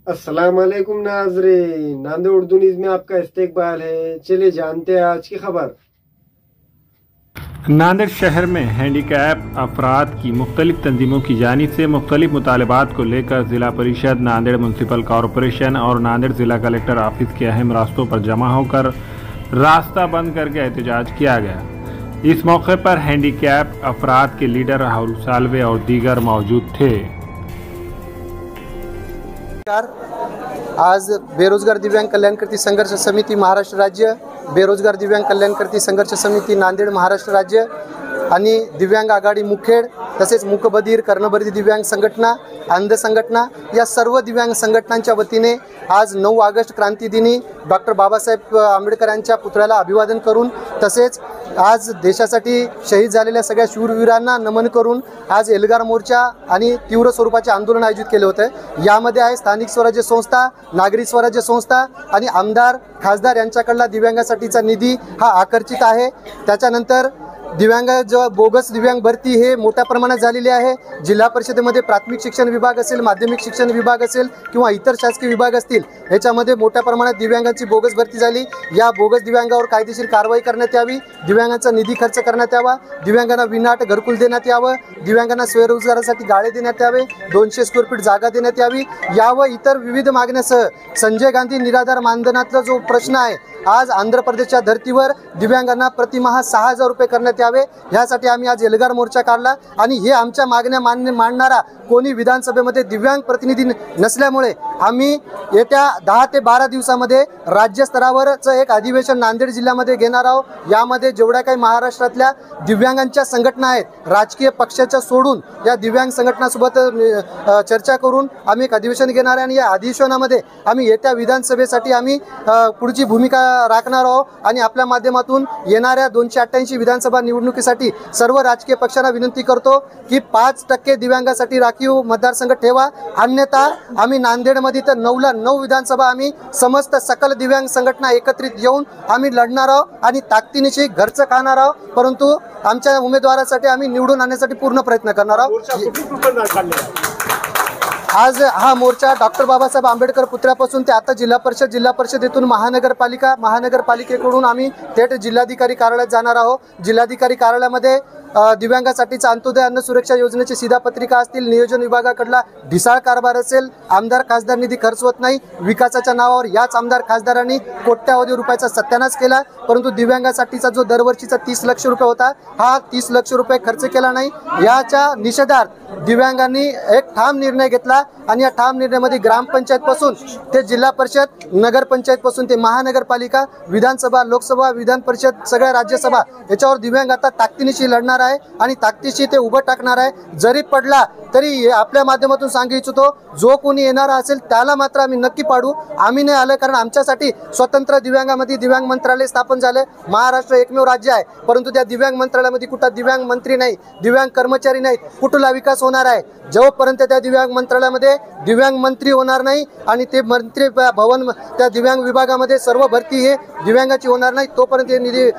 अस्सलाम वालेकुम नाज़रीन, नांदेड़ उर्दू न्यूज़ में आपका इस्तकबाल है। चलिए जानते हैं आज की खबर। नांदेड़ शहर में हैंडीकैप अफराद की मुख्तलिफ तंजीमों की जानिब से मुख्तलिफ मुतालबात को लेकर जिला परिषद, नांदेड़ म्यूनसिपल कॉरपोरेशन और नांदेड़ जिला कलेक्टर ऑफिस के अहम रास्तों पर जमा होकर रास्ता बंद करके एहतजाज किया गया। इस मौके पर हैंडीकैप अफराद के लीडर राहुल सालवे और दीगर मौजूद थे। आज बेरोजगार दिव्यांग कल्याणकर्ती संघर्ष समिती महाराष्ट्र राज्य, बेरोजगार दिव्यांग कल्याणकर्ती संघर्ष समिती नांदेड महाराष्ट्र राज्य आणि दिव्यांग आघाडी मुखेड, तसेच मूकबधीर, कर्णबधिर दिव्यांग संघटना, अंध संघटना या सर्व दिव्यांग संघटनांच्या वतीने आज 9 ऑगस्ट क्रांती दिनी डॉक्टर बाबासाहेब आंबेडकर यांच्या पुतळ्याला अभिवादन करून, तसेच आज देशासाठी शहीद झालेल्या सगळ्या शूरवीरांना नमन करून आज एल्गार मोर्चा आणि तीव्र स्वरूपाचे आंदोलन आयोजित केले होते। यामध्ये आहे स्थानिक स्वराज्य संस्था, नागरी स्वराज्य संस्था आणि आमदार, खासदार यांच्याकडला दिव्यांगासाठीचा निधी हा आकर्षित आहे। त्याच्यानंतर दिव्यांग जो बोगस दिव्यांग भरती हे मोठ्या प्रमाणात झालेली आहे। जिल्हा परिषदेमध्ये प्राथमिक शिक्षण विभाग असेल, माध्यमिक शिक्षण विभाग असेल किंवा इतर शासकीय विभाग असतील, ह्याच्यामध्ये मोठ्या प्रमाणात दिव्यांगांची बोगस भरती झाली। या बोगस दिव्यांगावर कायदेशीर कारवाई करण्यात यावी, दिव्यांगांचा निधी खर्च करण्यात यावा, दिव्यांगांना विनाअट घरकुल देण्यात यावं, दिव्यांगांना स्वयंरोजगारासाठी गाळे देण्यात यावे, 200 स्क्वेअर फीट जागा देण्यात यावी, यावं इतर विविध मागण्यासह संजय गांधी निराधार मानधनातला जो प्रश्न आहे, आज आंध्र प्रदेशच्या धर्तीवर दिव्यांगांना प्रतिमाह 6000 रुपये करण्यात यावे, यासाठी आम्ही आज एल्गार मोर्चा काढला। आणि हे आमच्या मागण्या मांडणारा कोणी विधानसभेमध्ये दिव्यांग प्रतिनिधी नसल्यामुळे आम्ही येत्या 10 ते 12 दिवसामध्ये राज्य स्तरावरचं एक अधिवेशन नांदेड जिल्ह्यामध्ये घेणार आहोत। यामध्ये जेवढ्या काही महाराष्ट्रातल्या दिव्यांगांच्या संघटना आहेत, राजकीय पक्षाच्या सोडून या दिव्यांग संघटनासोबत चर्चा करून आम्ही एक अधिवेशन घेणार आहे आणि या अधिवेशनामध्ये आम्ही येत्या विधानसभेसाठी आम्ही पुढची भूमिका राखणार आहोत। आणि आपल्या माध्यमातून येणाऱ्या 288 विधानसभा निवडणुकीसाठी सर्व राजकीय पक्षांना विनंती करतो की 5% दिव्यांगासाठी राखीव मतदारसंघ ठेवा, अन्यथा आम्ही नांदेडमध्ये तर 9ला 9 विधानसभा आम्ही समस्त सकल दिव्यांग संघटना एकत्रित येऊन आम्ही लढणार आहोत आणि ताकदीनिशी घरचं खाणार आहोत, परंतु आमच्या उमेदवारासाठी आम्ही निवडून आणण्यासाठी पूर्ण प्रयत्न करणार आहोत। आज हा मोर्चा डॉक्टर बाबासाहेब आंबेडकर पुतळ्यापासून ते आता जिल्हा परिषदेतून महानगरपालिकेकडून आम्ही थेट जिल्हाधिकारी कार्यालयात जाणार आहोत। जिल्हाधिकारी कार्यालयामध्ये दिव्यांगासाठीचा अंत्योदय अन्न सुरक्षा योजनेची शिधापत्रिका असतील, नियोजन विभागाकडला ढिसाळ कारभार असेल, आमदार खासदार निधी खर्च होत नाही, विकासाच्या नावावर याच आमदार खासदारांनी कोट्यावधी रुपयाचा सत्यानाश केला, परंतु दिव्यांगासाठीचा जो दरवर्षीचा 30 लाख रुपये होता, हा 30 लाख रुपये खर्च केला नाही। याच्या निषेधार्थ दिव्यांगांनी एक ठाम निर्णय घेतला आणि या ठाम निर्णयामध्ये ग्रामपंचायत पासून ते जिल्हा परिषद, नगरपंचायत पासून ते महानगरपालिका, विधानसभा, लोकसभा, विधान परिषद, सगळ्या राज्यसभा याच्यावर दिव्यांग आता ताकदीनिशी लढणार आहे आणि ताकदीशी ते उभं टाकणार आहे। जरी पडला तरी आपल्या माध्यमातून सांगू इच्छितो, जो कोणी येणारा असेल त्याला मात्र आम्ही नक्की पाडू। आम्ही नाही आलं कारण आमच्यासाठी स्वतंत्र दिव्यांगामध्ये दिव्यांग मंत्रालय स्थापन झाले। महाराष्ट्र एकमेव राज्य आहे, परंतु त्या दिव्यांग मंत्रालयामध्ये कुठं दिव्यांग मंत्री नाही, दिव्यांग कर्मचारी नाहीत, कुठला विकास होणार आहे? जोपर्यंत त्या दिव्यांग मंत्रालयामध्ये दिव्यांग मंत्री होणार नाही आणि ते मंत्री भवन त्या दिव्यांग विभागामध्ये सर्व भरती हे दिव्यांगाची होणार नाही, तोपर्यंत निधी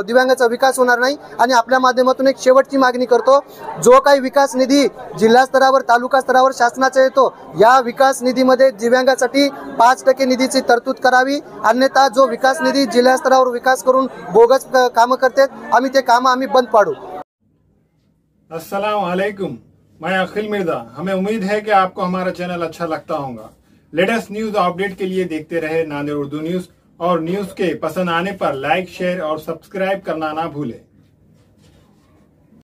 दिव्यांगाचा विकास होणार नाही। आणि आपल्या माध्यमातून एक शेवटची मागणी करतो, जो काही विकास निधी जिल्हा स्तरावर, तालुका स्तरावर शासनाचा येतो, या विकास निधीमध्ये दिव्यांगासाठी 5% निधीची तरतूद करावी, अन्यथा जो विकास निधी जिल्हा स्तरावर विकास करून बोगस कामं करतात, आम्ही ते कामं आम्ही बंद पाडू। अस्सलाम वालेकुम, मैं अखिल मिर्जा। हमें उम्मीद है कि आपको हमारा चैनल अच्छा लगता होगा। लेटेस्ट न्यूज अपडेट के लिए देखते रहे नांदेड़ उर्दू न्यूज, और न्यूज के पसंद आने पर लाइक, शेयर और सब्सक्राइब करना ना भूलें।